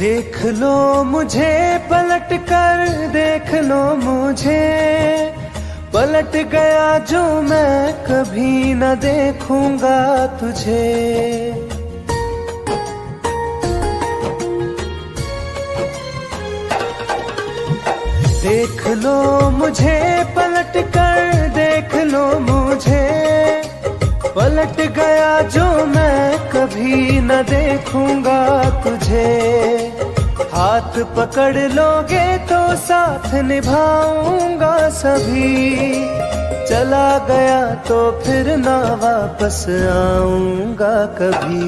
देख लो मुझे पलट कर, देख लो मुझे, पलट गया जो मैं कभी न देखूंगा तुझे। देख लो मुझे पलट कर, देख लो मुझे, पलट गया जो मैं कभी न देखूंगा तुझे। हाथ पकड़ लोगे तो साथ निभाऊंगा सभी, चला गया तो फिर ना वापस आऊंगा कभी।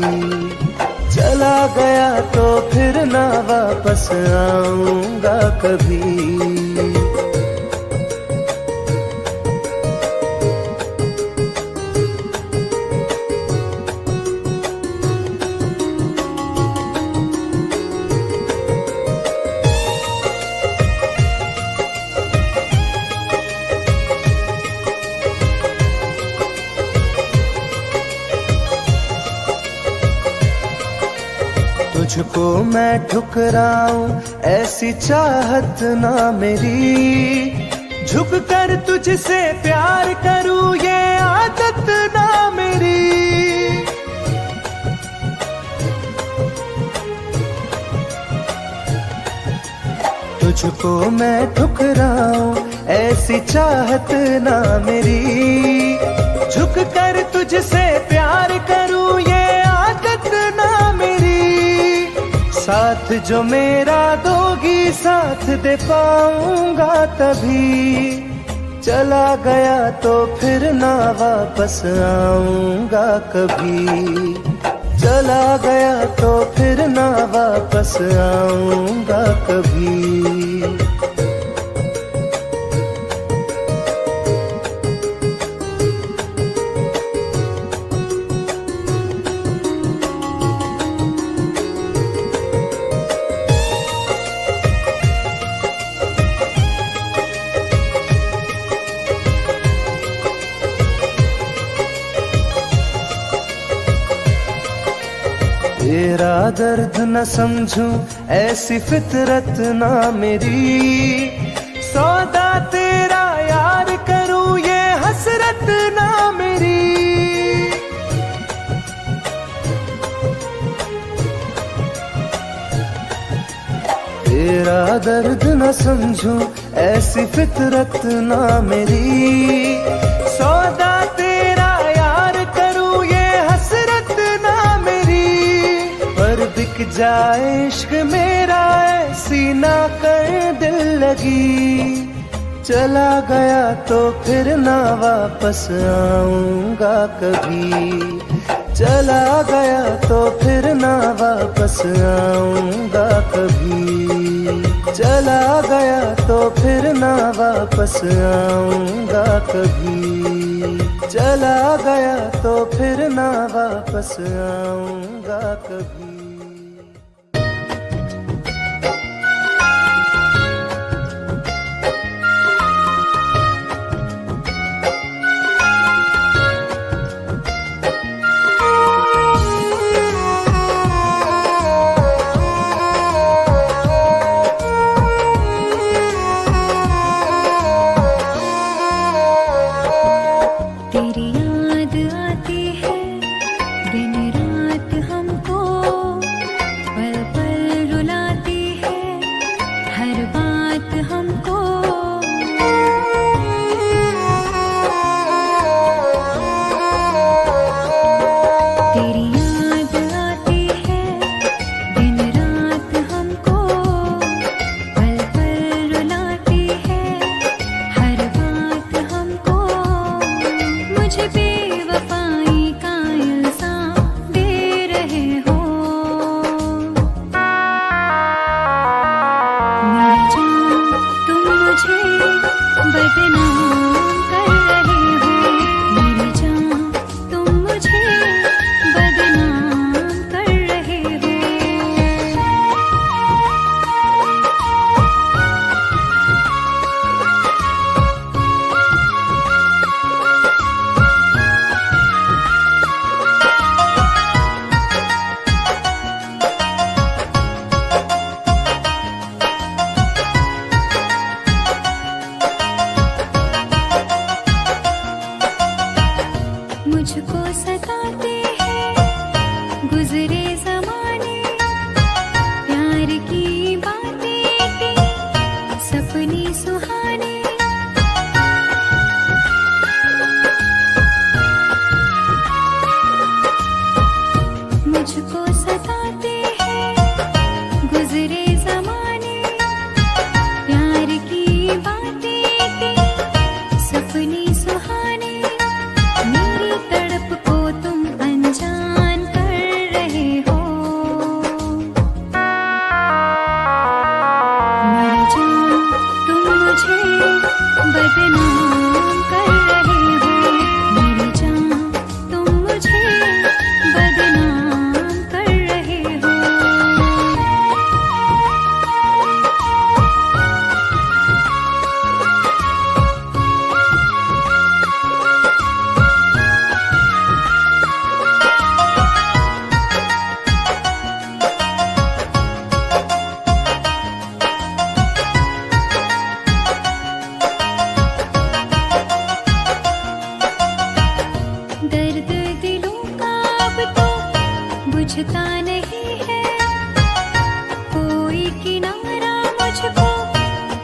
चला गया तो फिर ना वापस आऊंगा कभी। तुझको मैं ठुकराऊं ऐसी चाहत ना मेरी, झुक कर तुझसे प्यार करूं ये आदत ना मेरी। तुझको मैं ठुकराऊं ऐसी चाहत ना मेरी, झुक कर तुझसे प्यार करूं ये आदत ना मेरी। साथ जो मेरा दोगी साथ दे पाऊंगा तभी, चला गया तो फिर ना वापस आऊंगा कभी। चला गया तो फिर ना वापस आऊंगा कभी। तेरा दर्द न समझूं ऐसी फितरत ना मेरी, सौदा तेरा यार करूं ये हसरत ना मेरी। तेरा दर्द न समझूं ऐसी फितरत ना मेरी, सौदा तेरा यार करूं ये हसरत ना मेरी। पर बिक जाए इश्क मेरा ऐसी ना कर दिल लगी, चला गया तो फिर ना वापस आऊंगा कभी। चला गया तो फिर ना वापस आऊंगा कभी। चला गया तो फिर ना वापस आऊंगा कभी। चला गया तो फिर ना वापस आऊंगा कभी।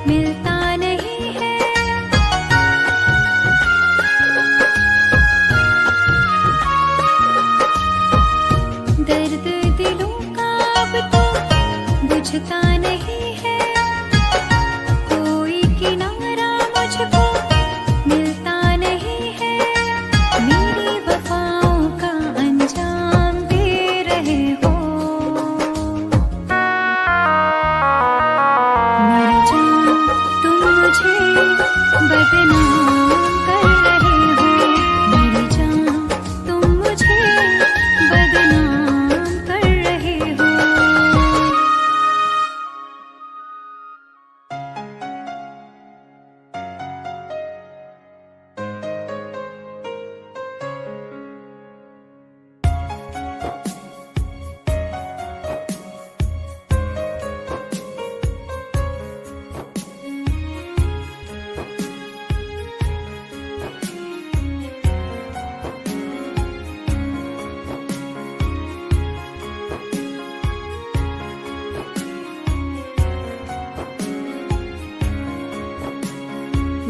मिलता नहीं है। दर्द दिलों का अब तो बुझता नहीं है, कोई किनारा मुझको मिलता नहीं है। मेरी वफाओं का अंजाम दे रहे हो, मेरी जान तुम मुझे बदनाम कर रहे हो, मेरी जान तुम मुझे बदनाम कर रहे हो।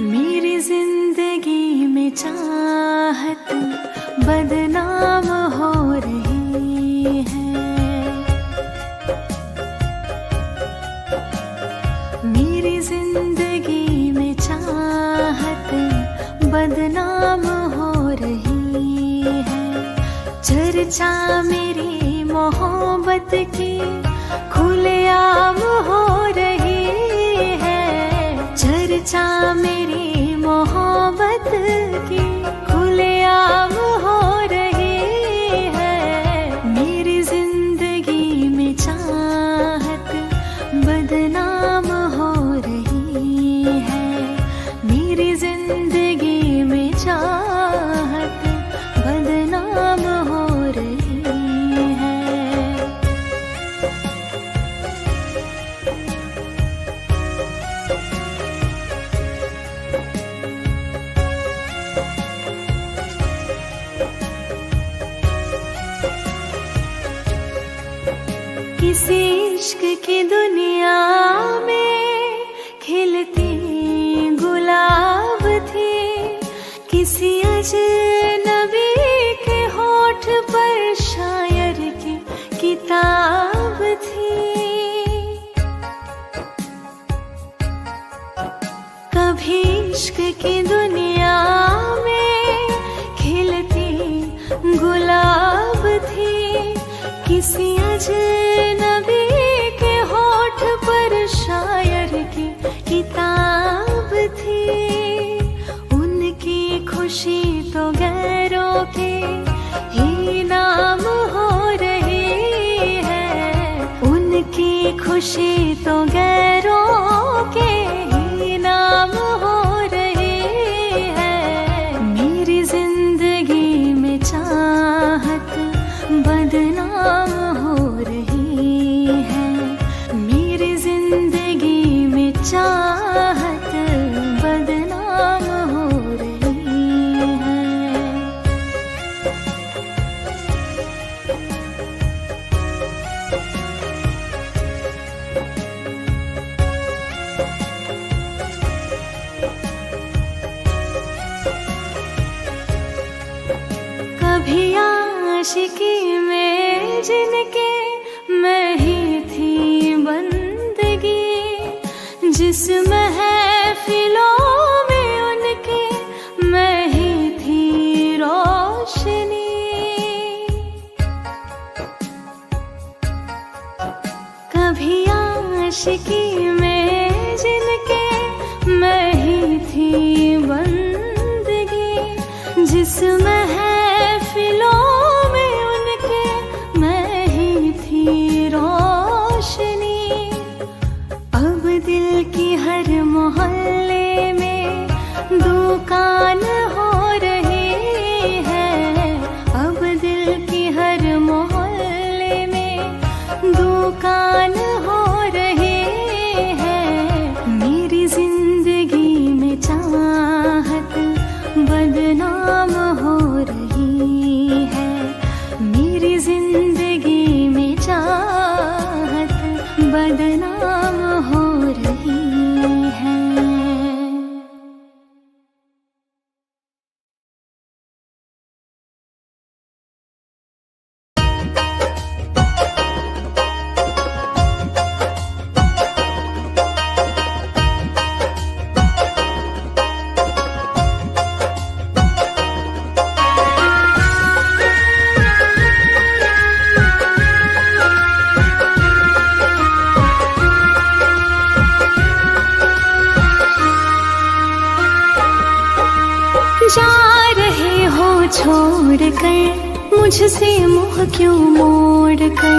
मेरी जिंदगी में चाहत बदनाम हो रही है, मेरी जिंदगी में चाहत बदनाम हो रही है। चर्चा मेरी मोहब्बत की खुलेआम हो रही है, चर्चा मेरी मोहब्बत की खुलेआम हो रही है। मेरी जिंदगी में चाहत बदनाम हो रही है, मेरी जिंदगी में चाहत बदनाम हो रही है। किसी इश्क की दुनिया में खिलती गुलाब थी, किसी अजनबी के होठ पर शायर की किताब थी। कभी इश्क की दुनिया में खिलती गुलाब थी, किसी अजनबी के होठ पर शायर की किताब थी। उनकी खुशी तो गैरों के ही नाम हो रही है, उनकी खुशी तो गैरों के ही नाम हो रही है। मेरी जिंदगी में चाहत बदनाम हो रही है, मेरी जिंदगी में चाहत बदनाम हो रही है। कभी आशिकी में जिनके मैं ही थी बंदगी, जिस महफिलों में उनके मैं ही थी रोशनी। कभी आशिकी में जिनके मैं ही थी बंदगी, जिस महफिलों में उनके मैं ही थी रोशनी। अब दिल की हर मोहल्ले में दुकान हो रही है, अब दिल की हर मोहल्ले में दुकान हो रही है। मेरी जिंदगी में चाहत बदनाम हो रही है, मेरी जिंदगी में चाहत बदनाम हो रही है। छोड़ कर, मुझसे मुँह क्यों मोड़ कर।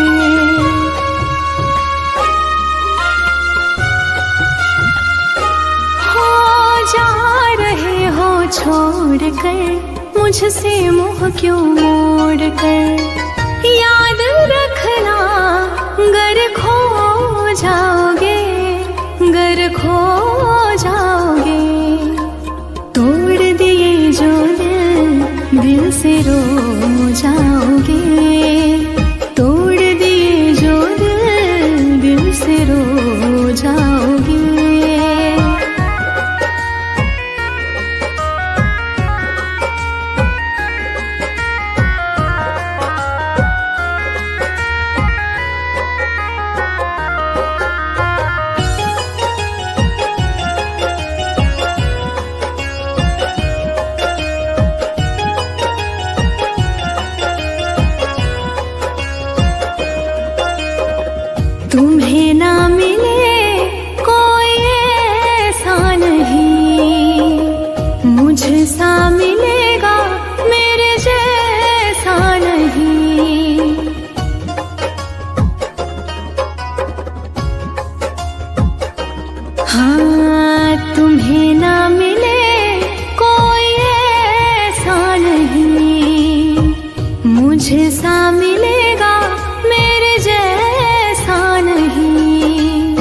हो जा रहे हो छोड़ कर, मुझसे मुँह क्यों मोड़ कर। याद रखना गर खो जाओगे, गर खो जाओगे। तोड़ दिए जो दिल, दिल से रो जाओगे। तोड़ दिए जो दिल, दिल से रो जाओगे। तुम्हें ना मिले कोई ऐसा नहीं, मुझसा मिलेगा मेरे जैसा नहीं। हाँ तुम्हें ना मिले कोई ऐसा नहीं, मुझसा मिलेगा मेरे जैसा नहीं।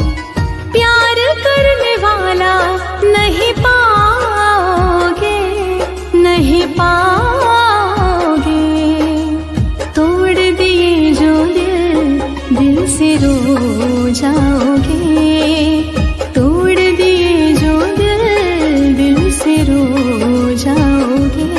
प्यार करने वाला नहीं पाओगे, नहीं पाओगे। तोड़ दिए जो दिल, दिल से रो जाओगे। तोड़ दिए जो दिल, दिल से रो जाओगे।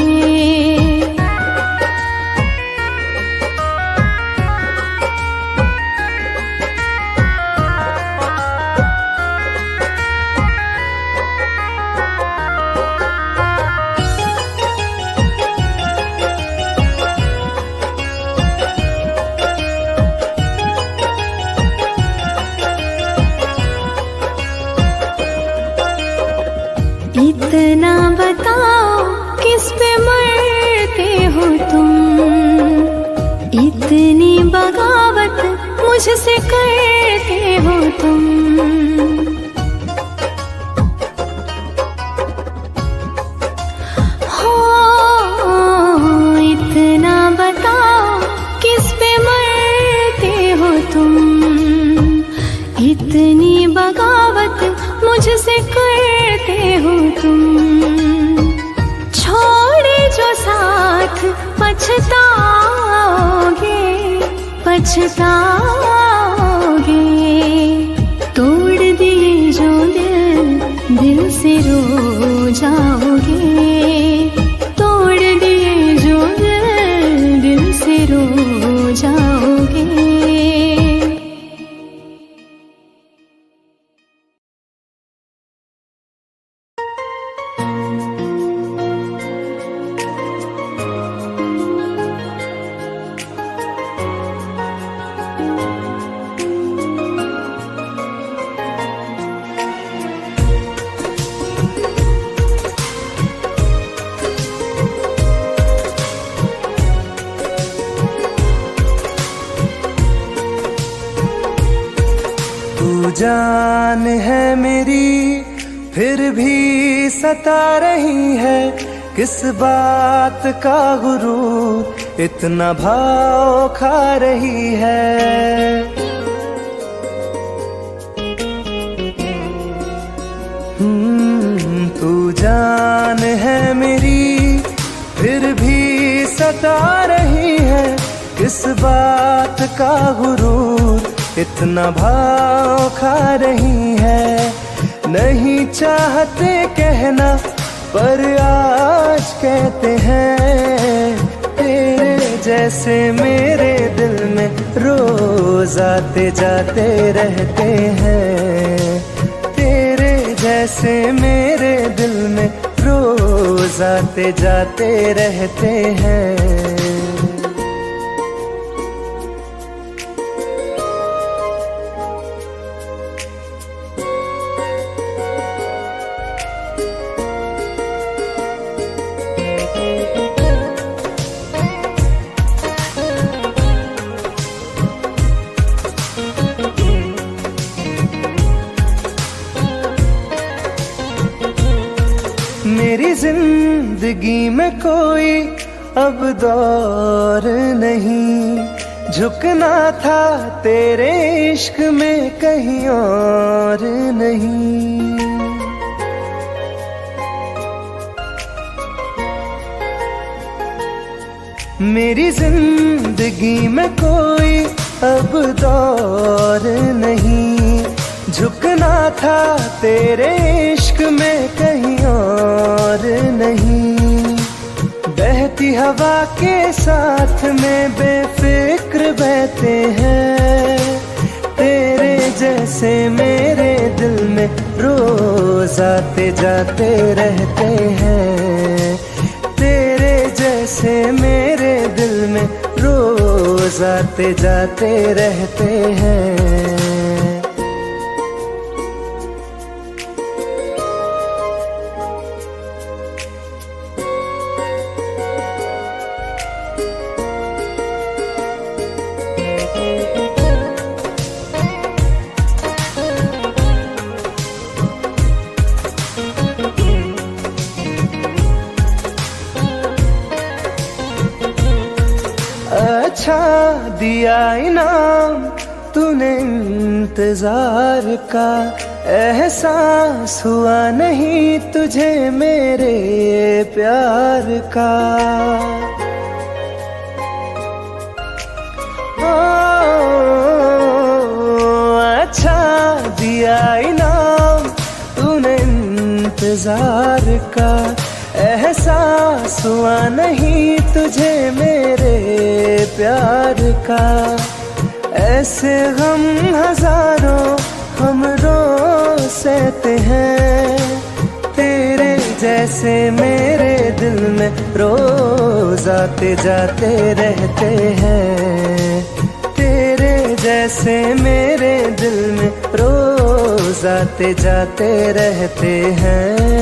इतना बताओ किस पे मरते हो तुम, इतनी बगावत मुझसे करते हो तुम। हो इतना बताओ किस पे मरते हो तुम, इतनी बगावत मुझसे करते हो तुम। छोड़े जो साथ पछताओगे, पछताओगे। तोड़ दिए जो दिल, दिल से रो जाओगे। तोड़ दिए जो दिल, दिल से रो जाओगे। जान है मेरी फिर भी सता रही है, किस बात का गुरूर इतना भाव खा रही है। तू जान है मेरी फिर भी सता रही है, किस बात का गुरूर इतना भाव खा रही है। नहीं चाहते कहना पर आज कहते हैं, तेरे जैसे मेरे दिल में रोज आते जाते रहते हैं। तेरे जैसे मेरे दिल में रोज आते जाते रहते हैं। मेरी जिंदगी में कोई अब दौर नहीं, झुकना था तेरे इश्क में कहीं और नहीं। मेरी जिंदगी में कोई अब दौर नहीं, झुकना था तेरे इश्क में कहीं और नहीं। बहती हवा के साथ में बेफिक्र बहते हैं, तेरे जैसे मेरे दिल में रोज आते जाते रहते हैं। तेरे जैसे मेरे दिल में रोज आते जाते रहते हैं। अच्छा दिया इनाम तूने इंतजार का, एहसास हुआ नहीं तुझे मेरे प्यार का। अच्छा दिया इनाम तूने इंतजार का, एहसास हुआ नहीं तुझे मेरे प्यार का। ऐसे गम हजारों हम रोज सहते हैं, तेरे जैसे मेरे दिल में रोज आते जाते रहते हैं। तेरे जैसे मेरे दिल में रोज आते जाते रहते हैं।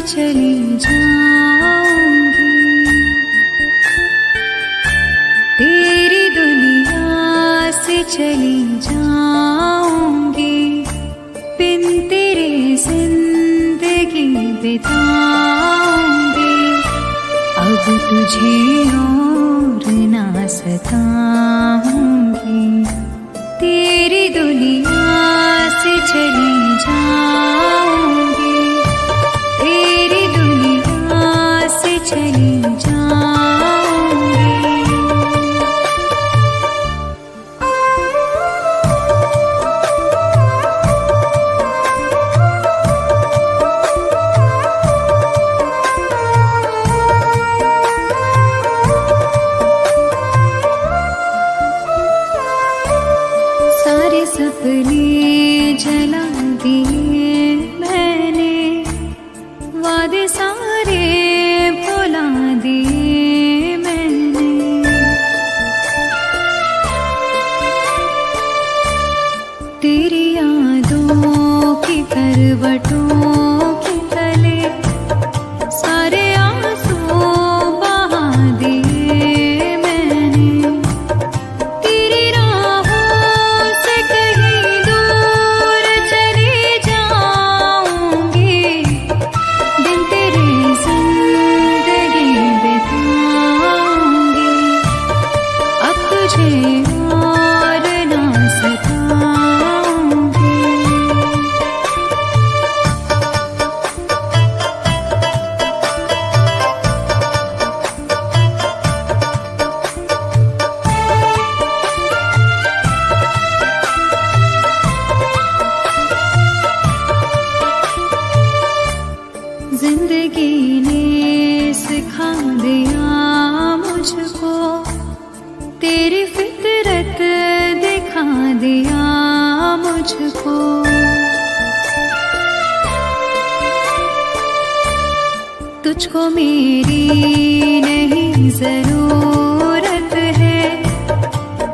चली जाऊंगी, तेरी दुनिया से चली जाऊंगी, बिन तेरे जिंदगी बिताऊंगी। अब तुझे और ना सताऊंगी, तेरी दुनिया से चली जाऊंगी, तेरी दुनिया से चली जाऊंगी। सारे सपने जला दिए दिया मुझको। तुझको मेरी नहीं जरूरत है,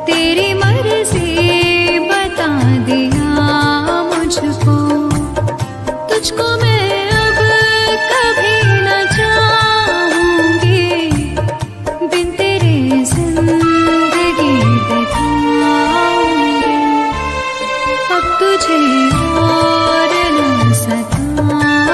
तेरी मर्जी बता दिया मुझको। तुझको मैं अब कभी न चाहूंगी, बिन तेरे जिंदगी बिताऊंगी। अब तुझे और न सताऊंगी।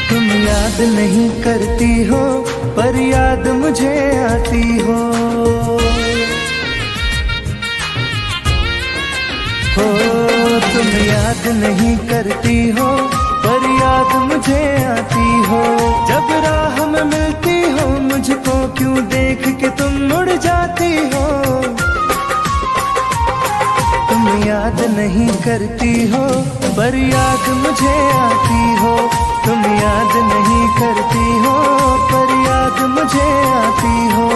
तुम याद नहीं करती हो पर याद मुझे आती हो। तुम याद नहीं करती हो पर याद मुझे आती हो। जब राह में मिलती हो मुझको क्यों देख के तुम मुड़ जाती हो। तुम याद नहीं करती हो पर याद मुझे आती हो। तुम याद नहीं करती हो पर याद मुझे आती हो।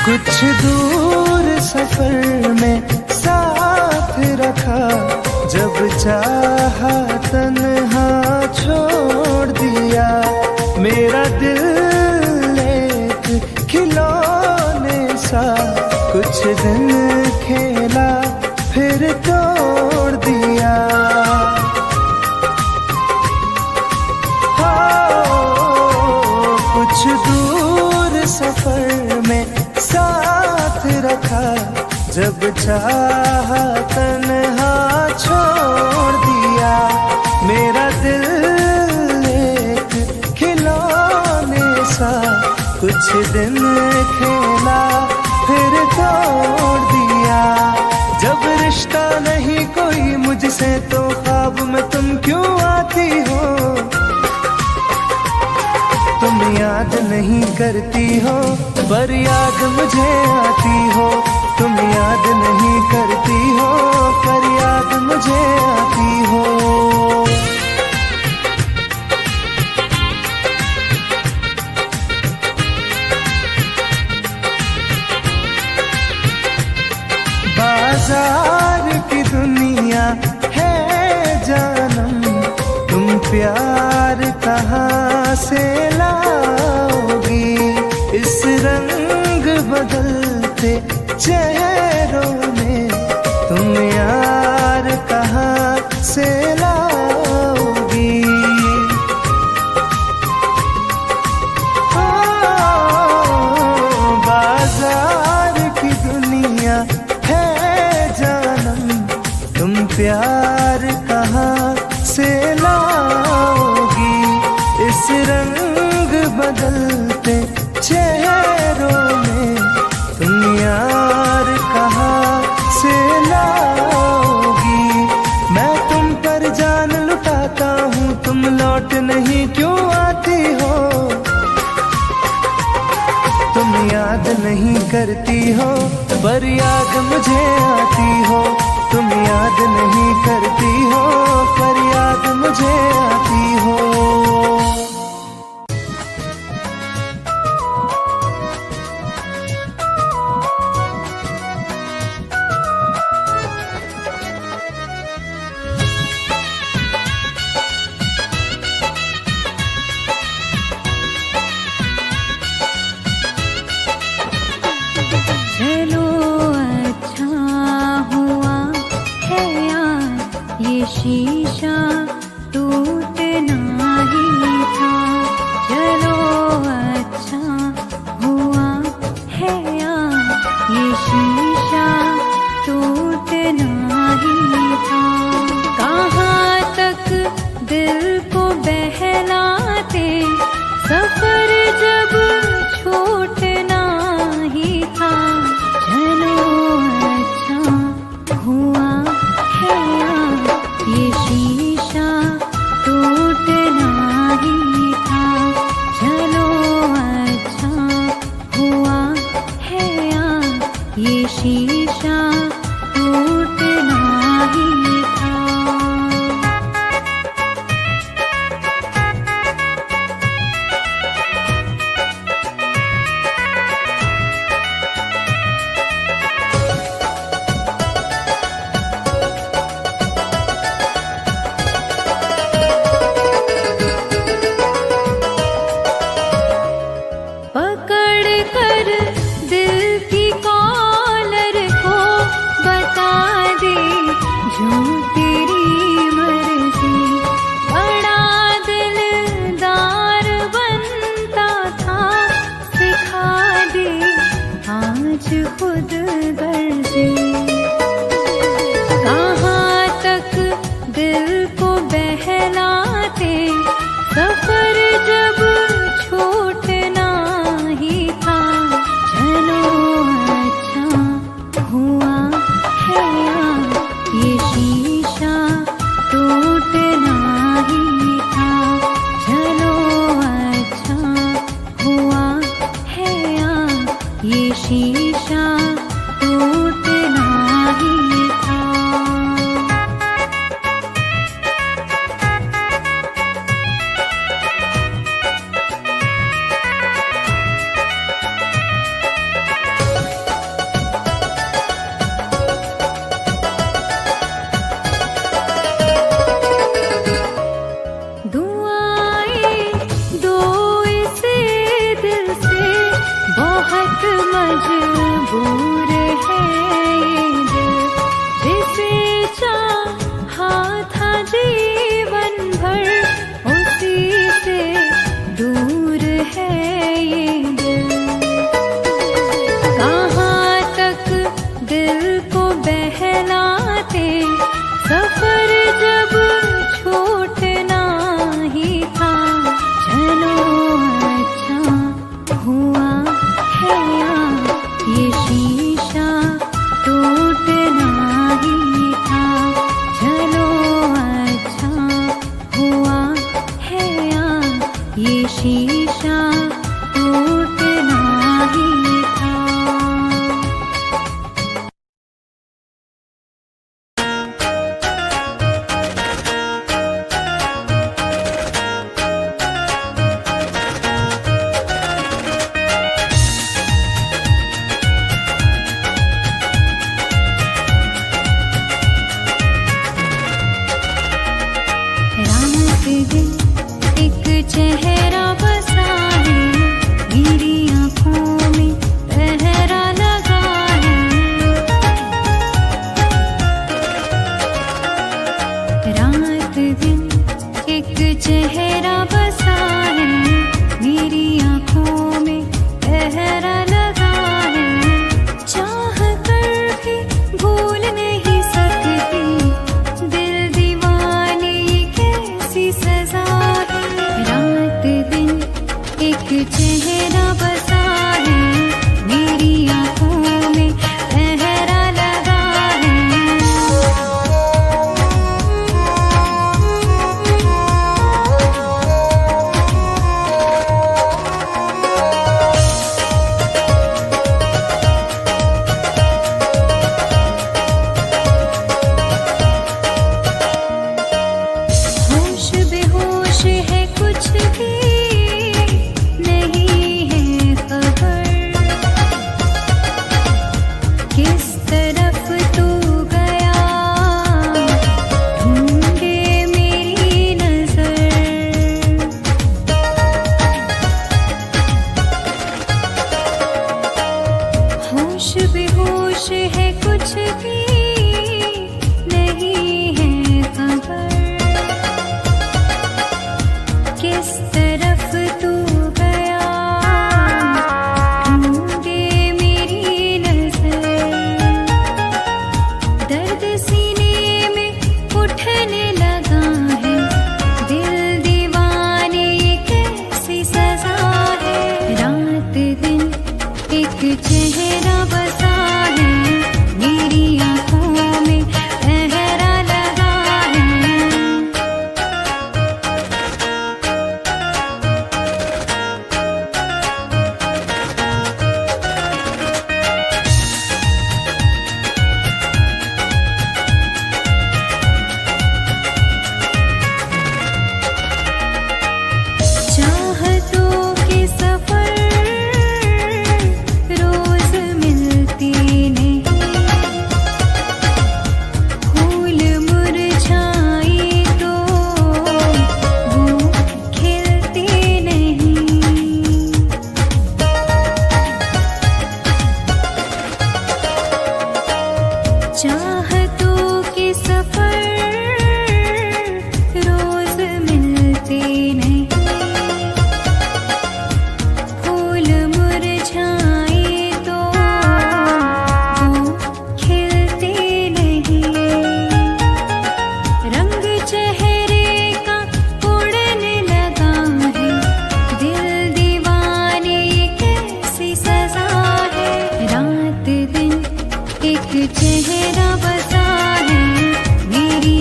कुछ दूर सफर में साथ रखा, जब चाहा तन्हा छोड़ दिया। मेरा दिल एक खिलौने सा कुछ दिन खेला फिर तोड़ दिया। कुछ दूर सफर में साथ रखा, जब चाहा तन्हा छोड़ दिया। मेरा दिल एक खिलौने सा कुछ दिन खेला फिर तोड़ दिया। जब रिश्ता नहीं कोई मुझसे तो ख्वाब में तुम क्यों आती हो। तुम याद नहीं करती हो पर याद मुझे आती हो। तुम याद नहीं करती हो पर याद मुझे आती हो। बाजार की दुनिया है जानम, तुम प्यार कहाँ से लाओगी। इस रंग बदलते चेहरों में तुम यार कहाँ से लाओगी। बाजार की दुनिया है जानम, तुम प्यार कहाँ से लाओगी। इस रंग बदलते चेहरों में तुम यार कहाँ से लाओगी। मैं तुम पर जान लुटाता हूँ, तुम लौट नहीं क्यों आती हो। तुम याद नहीं करती हो पर याद मुझे आती हो। तुम याद नहीं करती हो पर याद मुझे आती हो। चलो अच्छा हुआ है यार, ये शीशा टूटना थे, सफर जब छूटना ही था। चलो अच्छा हुआ है यार, ये शीशा टूटना ही था। चलो अच्छा हुआ है यार, ये शीशा टूटना ही था। दुआएं दो इसे दिल से, बहुत मजबूर है ये दिल, जिसे चाहा था जीवन भर, उसी से दूर है ये दिल। कहाँ तक दिल को बहलाते, सफर जब छूटना ही था। चलो अच्छा हुआ है यार, ये शीशा टूटना ही था। चलो अच्छा हुआ है यार, ये शीशा टूटना ही था। रात दिन एक चेहरा बसा है, मेरी आँखों में पहरा लगा है। रात दिन एक चेहरा बसा है, मेरी आँखों में पहरा लगा है। चाह कर भी भूल नहीं सकती, दिल दीवाने कैसी सजा है। रात दिन एक चेहरा बसा है, मेरी आँखों में पहरा लगा है। होश बेहोश है, कुछ भी नहीं है खबर, किस तरफ तू गया ढूंढे मेरी नजर। होश बेहोश है, कुछ भी नहीं है खबर, किस तरफ तू गया ढूंढे मेरी नजर। दर्द सीने में उठने लगा है, दिल दीवाने ये कैसी सजा है। रात दिन एक चेहरा बसा है, मेरी आँखों में पहरा लगा है। चेहरा बसा है मेरी